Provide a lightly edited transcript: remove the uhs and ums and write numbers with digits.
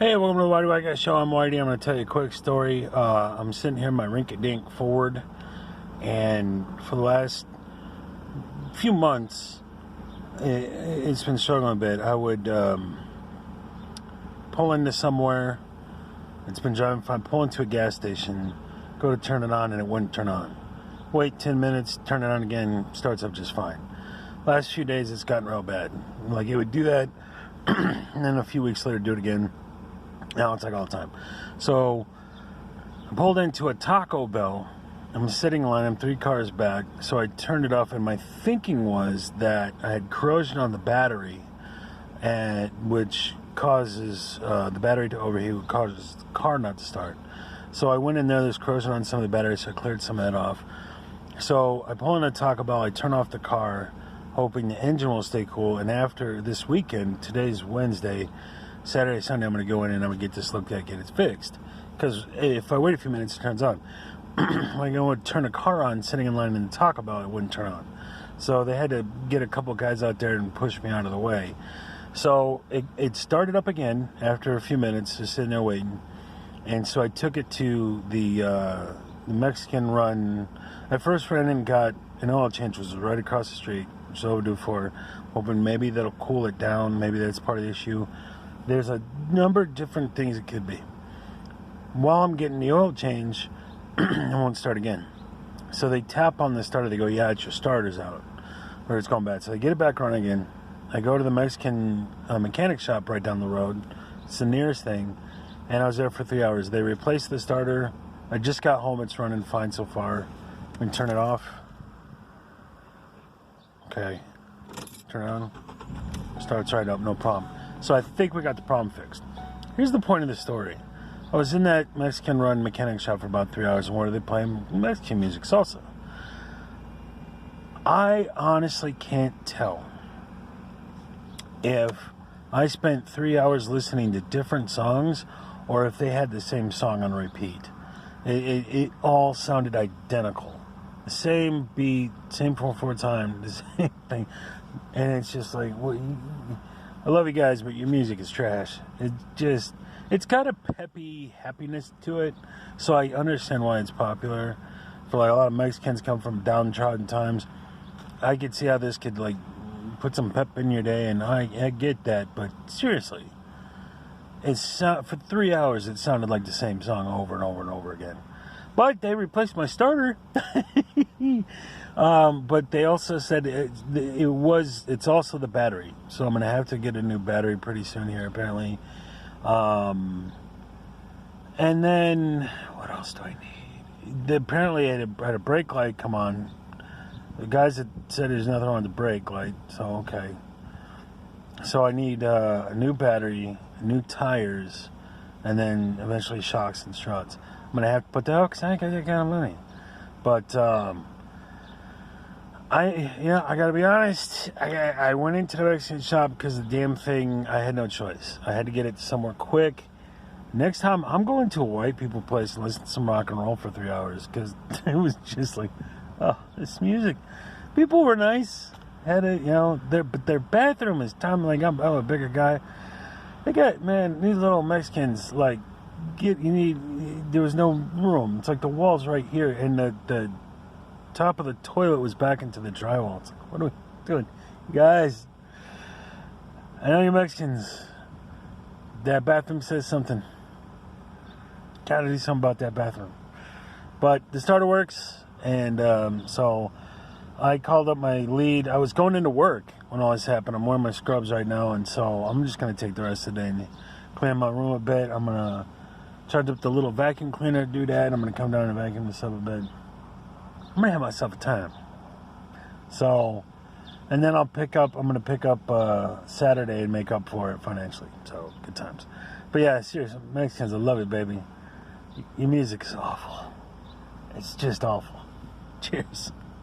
Hey, welcome to the Whitey White Guy Show. I'm Whitey. I'm going to tell you a quick story. I'm sitting here in my rinky-dink Ford, and for the last few months, it's been struggling a bit. I would pull into somewhere. It's been driving fine. Pull into a gas station, go to turn it on, and it wouldn't turn on. Wait 10 minutes, turn it on again, starts up just fine. Last few days, it's gotten real bad. Like, it would do that, and then a few weeks later, do it again. Now it's like all the time. So I pulled into a Taco Bell. I'm sitting in line. I'm 3 cars back. So I turned it off, and my thinking was that I had corrosion on the battery, which causes the battery to overheat, which causes the car not to start. So I went in there. There's corrosion on some of the battery, so I cleared some of that off. So I pull in a Taco Bell. I turn off the car, hoping the engine will stay cool. And after this weekend, today's Wednesday, Saturday, Sunday, I'm going to go in and I'm going to get this looked at, get it fixed. Because if I wait a few minutes, it turns on. When I go to turn a car on, sitting in line in the Taco Bell, it wouldn't turn on. So they had to get a couple guys out there and push me out of the way. So it started up again after a few minutes, just sitting there waiting. And so I took it to the Mexican run. I first ran in and got an oil change, which was right across the street, which is overdue for. Hoping maybe that'll cool it down. Maybe that's part of the issue. There's a number of different things it could be. While I'm getting the oil change, it won't start again. So they tap on the starter. They go, yeah, it's your starter's out, or it's gone bad. So they get it back running again. I go to the Mexican mechanic shop right down the road. It's the nearest thing. And I was there for 3 hours. They replaced the starter. I just got home. It's running fine so far. We can turn it off. Okay. Turn it on. Starts right up, no problem. So I think we got the problem fixed. Here's the point of the story. I was in that Mexican run mechanic shop for about 3 hours, and what are they playing? Mexican music, salsa. I honestly can't tell if I spent 3 hours listening to different songs or if they had the same song on repeat. It all sounded identical. The same beat, same 4/4 time, the same thing. And it's just like, well, I love you guys, but your music is trash. It's got a peppy happiness to it, so I understand why it's popular. For like a lot of Mexicans come from downtrodden times, I could see how this could like put some pep in your day, and I get that. But seriously, for 3 hours it sounded like the same song over and over and over again. But they replaced my starter. But they also said it's also the battery. So I'm going to have to get a new battery pretty soon here, apparently. And then, what else do I need? Apparently I had a brake light come on. The guys had said there's nothing wrong with the brake light, so okay. So I need a new battery, new tires, and then eventually shocks and struts. I'm going to have to put that out because I ain't got that kind of money. But, I got to be honest. I went into the Mexican shop because the damn thing, I had no choice. I had to get it somewhere quick. Next time, I'm going to a white people place and listen to some rock and roll for 3 hours because it was just like, oh, this music. People were nice. Had it, but their bathroom is time. Like, I'm a bigger guy. They got, man, these little Mexicans, like, there was no room. It's like the wall's right here, and the top of the toilet was back into the drywall. It's like, what are we doing? Guys, I know you're Mexicans. That bathroom says something. Gotta do something about that bathroom. But the starter works, and so I called up my lead. I was going into work when all this happened. I'm wearing my scrubs right now, and so I'm just going to take the rest of the day and clean my room a bit. I'm going to charge up the little vacuum cleaner to do that. I'm going to come down and vacuum this up a bit. I'm going to have myself a time. So, and then I'm going to pick up Saturday and make up for it financially. So, good times. But yeah, seriously, Mexicans, I love it, baby. Your music is awful. It's just awful. Cheers.